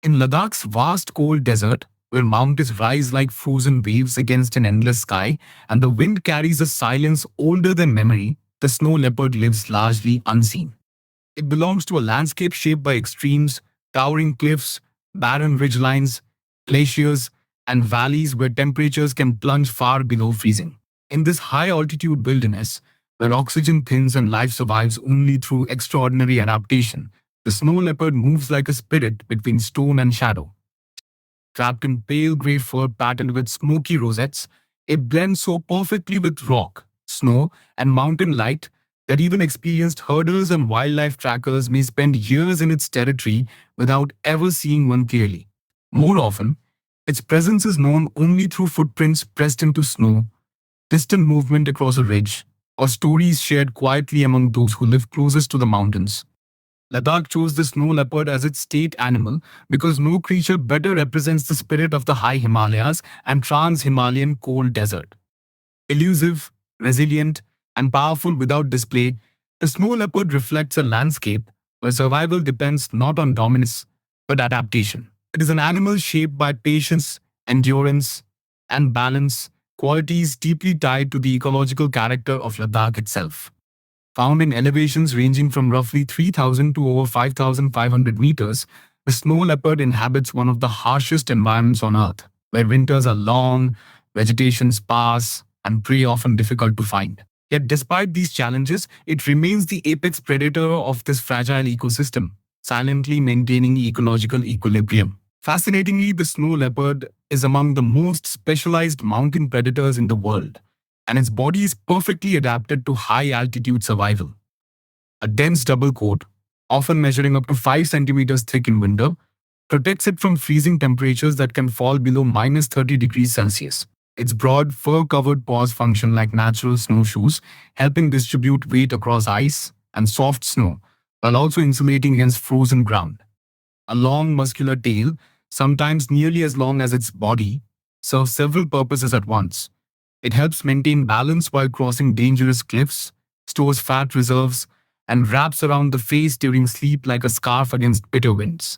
In Ladakh's vast cold desert, where mountains rise like frozen waves against an endless sky, and the wind carries a silence older than memory, the snow leopard lives largely unseen. It belongs to a landscape shaped by extremes, towering cliffs, barren ridgelines, glaciers, and valleys where temperatures can plunge far below freezing. In this high altitude wilderness, where oxygen thins and life survives only through extraordinary adaptation, the snow leopard moves like a spirit between stone and shadow. Trapped in pale grey fur patterned with smoky rosettes, it blends so perfectly with rock, snow, and mountain light that even experienced herders and wildlife trackers may spend years in its territory without ever seeing one clearly. More often, its presence is known only through footprints pressed into snow, distant movement across a ridge, or stories shared quietly among those who live closest to the mountains. Ladakh chose the snow leopard as its state animal because no creature better represents the spirit of the high Himalayas and trans Himalayan cold desert. Elusive, resilient, and powerful without display, the snow leopard reflects a landscape where survival depends not on dominance but adaptation. It is an animal shaped by patience, endurance, and balance, qualities deeply tied to the ecological character of Ladakh itself. Found in elevations ranging from roughly 3,000 to over 5,500 meters, the snow leopard inhabits one of the harshest environments on Earth, where winters are long, vegetation sparse, and prey often difficult to find. Yet, despite these challenges, it remains the apex predator of this fragile ecosystem, silently maintaining ecological equilibrium. Fascinatingly, the snow leopard is among the most specialized mountain predators in the world, and its body is perfectly adapted to high altitude survival. A dense double coat, often measuring up to 5 centimeters thick in winter, protects it from freezing temperatures that can fall below minus 30 degrees Celsius. Its broad, fur covered paws function like natural snowshoes, helping distribute weight across ice and soft snow, while also insulating against frozen ground. A long, muscular tail, sometimes nearly as long as its body, serves several purposes at once. It helps maintain balance while crossing dangerous cliffs, stores fat reserves, and wraps around the face during sleep like a scarf against bitter winds.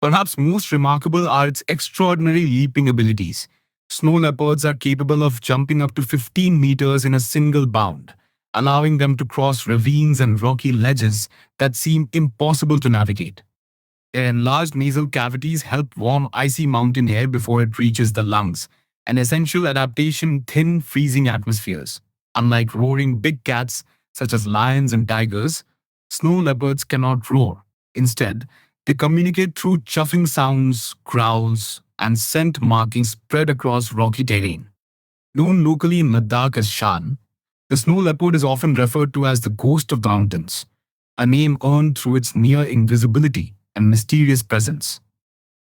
Perhaps most remarkable are its extraordinary leaping abilities. Snow leopards are capable of jumping up to 15 meters in a single bound, allowing them to cross ravines and rocky ledges that seem impossible to navigate. Their enlarged nasal cavities help warm icy mountain air before it reaches the lungs, an essential adaptation in thin, freezing atmospheres. Unlike roaring big cats such as lions and tigers, snow leopards cannot roar. Instead, they communicate through chuffing sounds, growls, and scent markings spread across rocky terrain. Known locally in Ladakh as Shan, the snow leopard is often referred to as the ghost of the mountains, a name earned through its near invisibility and mysterious presence.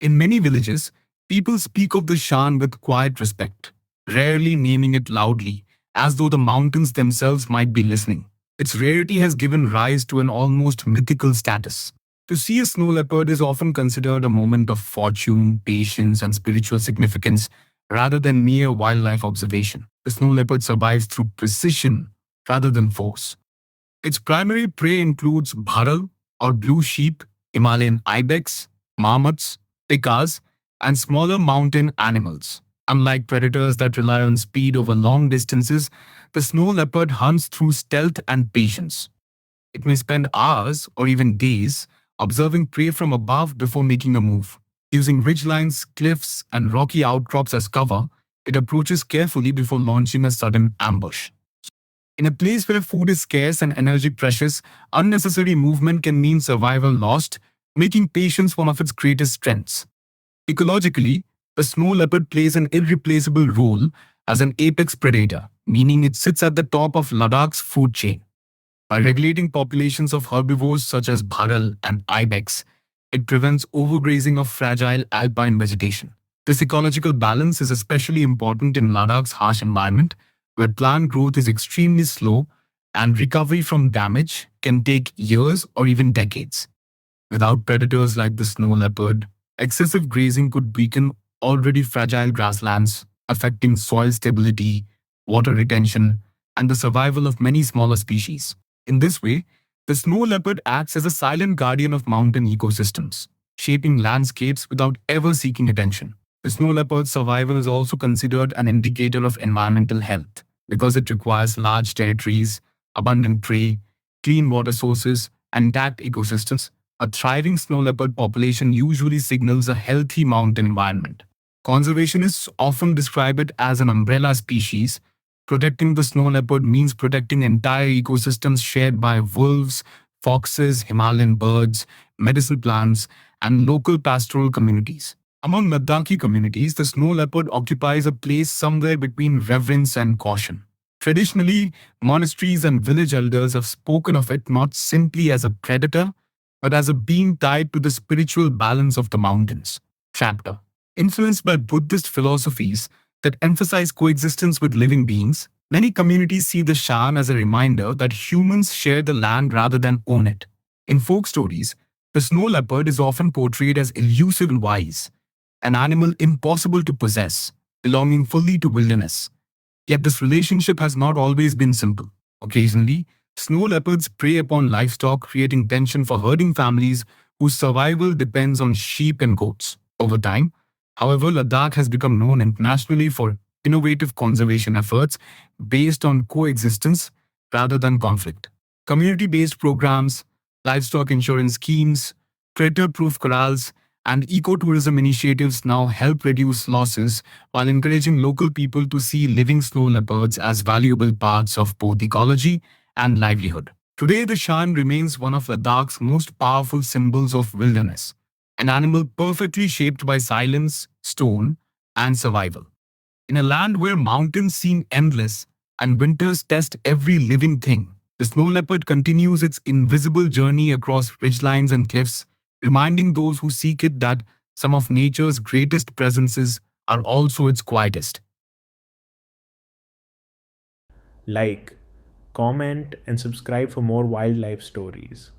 In many villages, people speak of the Shan with quiet respect, rarely naming it loudly, as though the mountains themselves might be listening. Its rarity has given rise to an almost mythical status. To see a snow leopard is often considered a moment of fortune, patience, and spiritual significance rather than mere wildlife observation. The snow leopard survives through precision rather than force. Its primary prey includes bharal or blue sheep, Himalayan ibex, marmots, pikas, and smaller mountain animals. Unlike predators that rely on speed over long distances, the snow leopard hunts through stealth and patience. It may spend hours or even days observing prey from above before making a move. Using ridgelines, cliffs, and rocky outcrops as cover, it approaches carefully before launching a sudden ambush. In a place where food is scarce and energy precious, unnecessary movement can mean survival lost, making patience one of its greatest strengths. Ecologically, the snow leopard plays an irreplaceable role as an apex predator, meaning it sits at the top of Ladakh's food chain. By regulating populations of herbivores such as bharal and ibex, it prevents overgrazing of fragile alpine vegetation. This ecological balance is especially important in Ladakh's harsh environment, where plant growth is extremely slow and recovery from damage can take years or even decades. Without predators like the snow leopard, excessive grazing could weaken already fragile grasslands, affecting soil stability, water retention, and the survival of many smaller species. In this way, the snow leopard acts as a silent guardian of mountain ecosystems, shaping landscapes without ever seeking attention. The snow leopard's survival is also considered an indicator of environmental health because it requires large territories, abundant prey, clean water sources, and intact ecosystems. A thriving snow leopard population usually signals a healthy mountain environment. Conservationists often describe it as an umbrella species. Protecting the snow leopard means protecting entire ecosystems shared by wolves, foxes, Himalayan birds, medicinal plants, and local pastoral communities. Among Ladakhi communities, the snow leopard occupies a place somewhere between reverence and caution. Traditionally, monasteries and village elders have spoken of it not simply as a predator, but as a being tied to the spiritual balance of the mountains. Chapter. Influenced by Buddhist philosophies that emphasize coexistence with living beings, many communities see the Shan as a reminder that humans share the land rather than own it. In folk stories, the snow leopard is often portrayed as elusive and wise, an animal impossible to possess, belonging fully to wilderness. Yet this relationship has not always been simple. Occasionally, snow leopards prey upon livestock, creating tension for herding families whose survival depends on sheep and goats. Over time, however, Ladakh has become known internationally for innovative conservation efforts based on coexistence rather than conflict. Community based programs, livestock insurance schemes, predator proof corrals, and ecotourism initiatives now help reduce losses while encouraging local people to see living snow leopards as valuable parts of both ecology and livelihood. Today, the Shan remains one of Ladakh's most powerful symbols of wilderness, an animal perfectly shaped by silence, stone, and survival. In a land where mountains seem endless and winters test every living thing, the snow leopard continues its invisible journey across ridgelines and cliffs, reminding those who seek it that some of nature's greatest presences are also its quietest. Like, comment, and subscribe for more wildlife stories.